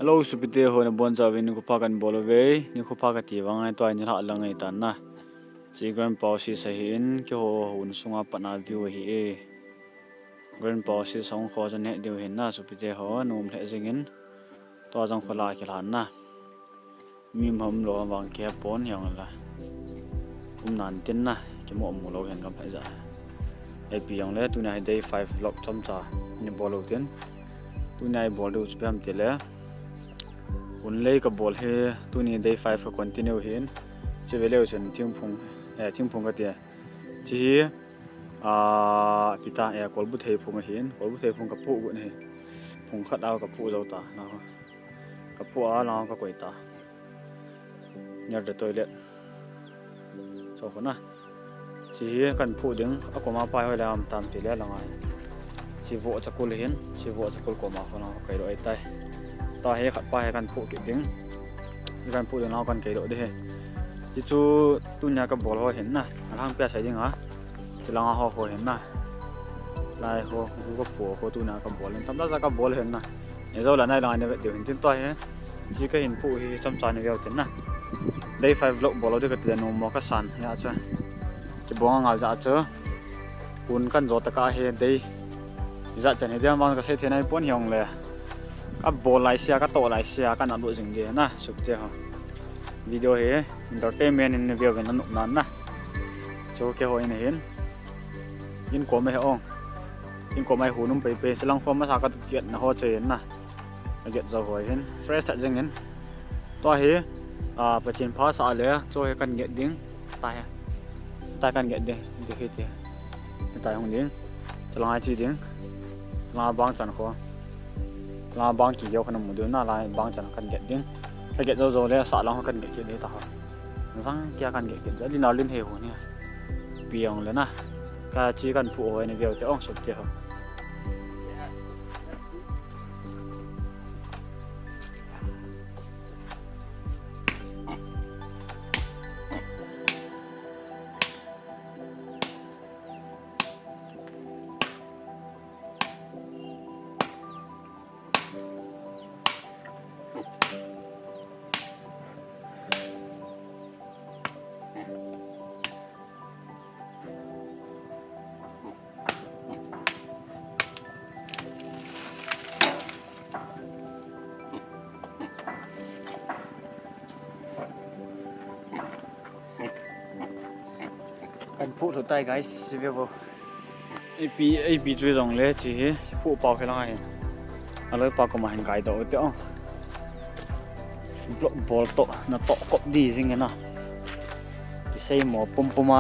Hello supite ho na bon chawi ni khupa kan bolo ve ni khupa ka ti wangai toy ni la langai tan na chi gran pau si sahin ki ho hun sunga pana view hi e gran pau si song kho jan he deu hin na supite ho nom le jingin to jang khola ki lan na mim hom lo wang ke pon yang la nan tin na ki mo mu lo hen kam phai ja ai pi yang le tu nai day 5 vlog chom cha ni bolo tin tu nai bol du spam te le un lei ka bol he tu ni day 5 ka continue hin che vele chen thing phung ka te chi pita kol bu thei phung hin kol bu thei phung ka pu gu ne phung khat aw ka pu zo ta na ka pu a la ka koi ta near the toilet so khona chi kan pu ding akoma pai hoi lam tam ti le langai chi vo chakul hin chi vo chakul ko ma khona kai ro ai tai ta he khat pai kan pu ki ding kan pu ding law kan kai ro de he chi chu tu nya ka bol ho hin na hang pya sai ding ha chi lang ho ho hin na lai ho ko pu ko tu na ka bol tam da ka bol hin na e zo la nai lang ne de hin tin to he chi ka hin pu hi cham cha ne veo tin na day 5 vlog bolo de ka te no mo ka san ya cha ki bonga ngal ja cha un kan zo ta ka he day za chan he diam wang ka se the nai pon hyong le ka bol lai sia ka to lai sia ka na lu jing je na sup je ha video he entertainment in video gan nu nan na cho ke ho in hin in ko me ong in ko mai hu num pe pe selang form ma sa ka kiat na ho che na get zo ho hin fresh ta jing hin to he pachin pha sa le cho he kan get ding ta kan get de he te ta hong ding chalai chi ding la bang chan ko la bang ki yo kan mu de na la bang chan kan get ding ta get zo le sa lang kan get de ta sang kya kan get ja lin lin he ho ni piang le na ka chi kan pu ho ni veo te ong sop te ho kan pu thut tai guys view bo ap chui rong le chi pu pau khe la hai aloi pa ko ma hin kai do te ong bol to na to kop di jing na ki sei mo pum puma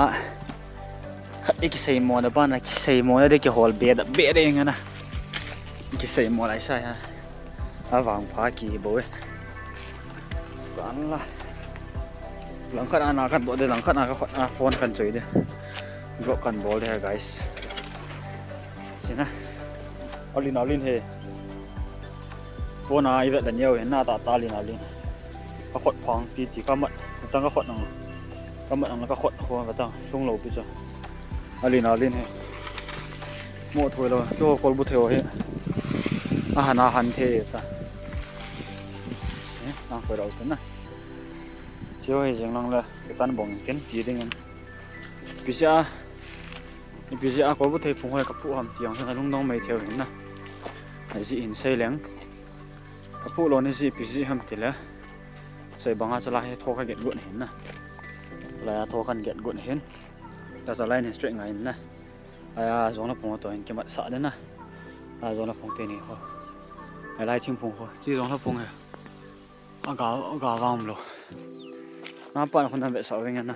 khat ki sei mo da ba na ki sei mo de ki hol be da be de nga na ki sei mo lai sai ha awang pha ki bo san la lang khat ana khat bo de lang khat na ka phone kan chui de go kan bol de guys sina olin he phone ai vet da nhiều he na ta lin ka khot phang ti ti ka mat tang ka khot nang ka khot ho ka tang chung lo pi cha olin he mo thoi lo to kol bu theo he hana han the ta na ko ro ta na chiều hay dừng lăng là cái tan bóng kiến gì đấy ngân bây giờ có bút thầy phụng hay cặp phụ hàm tiếng là lúc nông mày theo hình na gì hình xây láng cặp phụ lo này gì bây giờ hàm tiền là xây bằng hai lại thô cái gẹn gọn hình na là thô cái gẹn gọn hình là lại này straight ngay na giống là phụng tôi cái mặt sợ đấy na giống là phụng tiền này thôi lại thêm phụng thôi chỉ giống là phụng này gà vàng luôn ngã bạn không làm vệ sở với nhau nè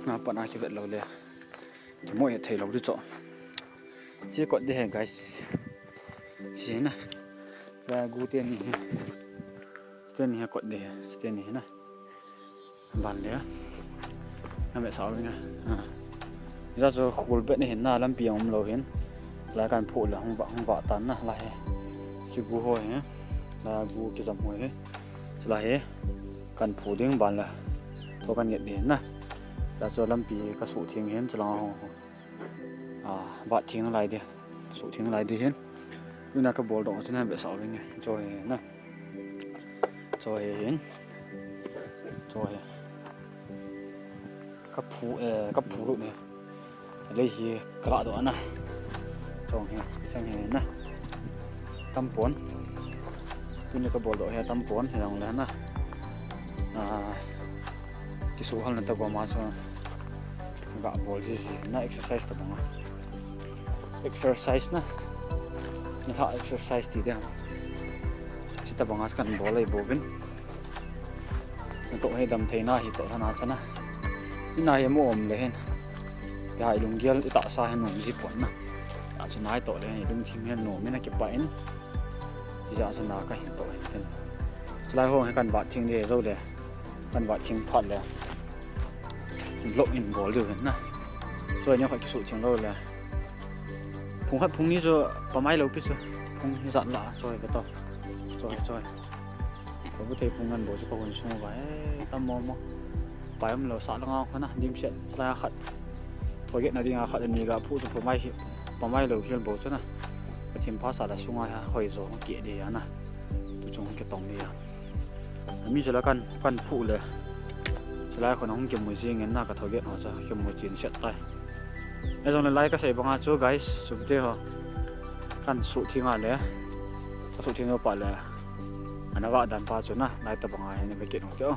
ngã bạn ai chịu vệ lâu liền thì mỗi thầy lâu đi chọn chỉ còn đi hẹn cái gì nè và gu tiền này còn để tiền này nè bàn đấy làm vệ sở với nhau ra cho khul vệ này hiện na làm piang lâu hiện lại càng phụ là không vạ tán nè lại chỉ gu hồi nhé là gu cái dòng hồi ấy lại kan phu ding ban la to kan get den na la so lam pi ka su thing hen chlang ho ba thing lai de su thing lai de hen lúc nào cái ball đó cho nên bị sầu lên rồi nè rồi cấp phụ luôn nè lấy gì cái lọ đó nè rồi sang hè nè tâm cuốn lúc nào cái ball đó hay tâm cuốn thì đồng là nè cái số hàng là tao mà cho gạ ball gì nè exercise tao bằng exercise nè như thọ exercise thì đấy chỉ tao bằng cái ball này ball bên tụi hay đầm thấy na thì tụi nó sana cái này em ôm lên cái hai lùng kia tạo sao hay nổ gì quẩn nè tạo cho nái tụi này lùng chim hay nổ mới là kịp bẫy thì giờ cho nó cái hiện tụi nên lại hôm hay cần bạn thiên đề rồi đấy cần bạn thiên phật đấy lộ in ball được nè rồi nhau phải cái sự trường rồi là phùng hất phùng ní rồi có máy lâu biết rồi phùng dặn lạ rồi cái to rồi có thể phùng ngân bố cho con xuống vậy tâm mò phải em lỡ xả nó ngon hơn nè dim chuyện ra khẩn thôi hiện là đi ngà khẩn thì gặp phụ cho có máy lâu kia bố cho nè cái thêm phá xả là xuống ai hồi rồi nó kia đi nè tôi trông cái tổng đi mình sẽ là căn phụเลยsẽ làคนน้องเก็บมือซีเงินน่ากับทวีตเขาจะเก็บมือจีนเสร็จได้ไอ้ตรงนี้ไล่ก็ใส่บางอาจู guys สุดที่เขากันสุดที่งานเลยถ้าสุดที่เราไปเลยอันนั้นว่าดันพาจุดนะไล่ตะบางอาให้ไปเก็บหัวเจ้า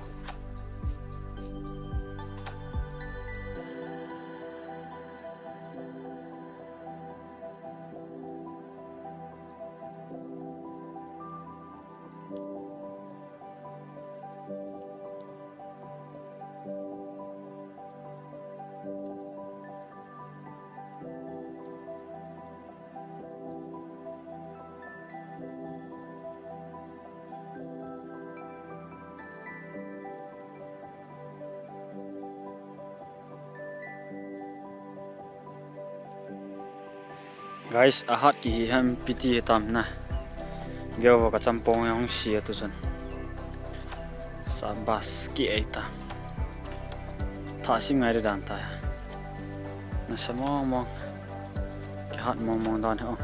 guys ahat ki ham piti tam na gyo ka champong yang sia tu san sabas ki aita tha sim ngai dan ta na samo mong ki hat mong dan ho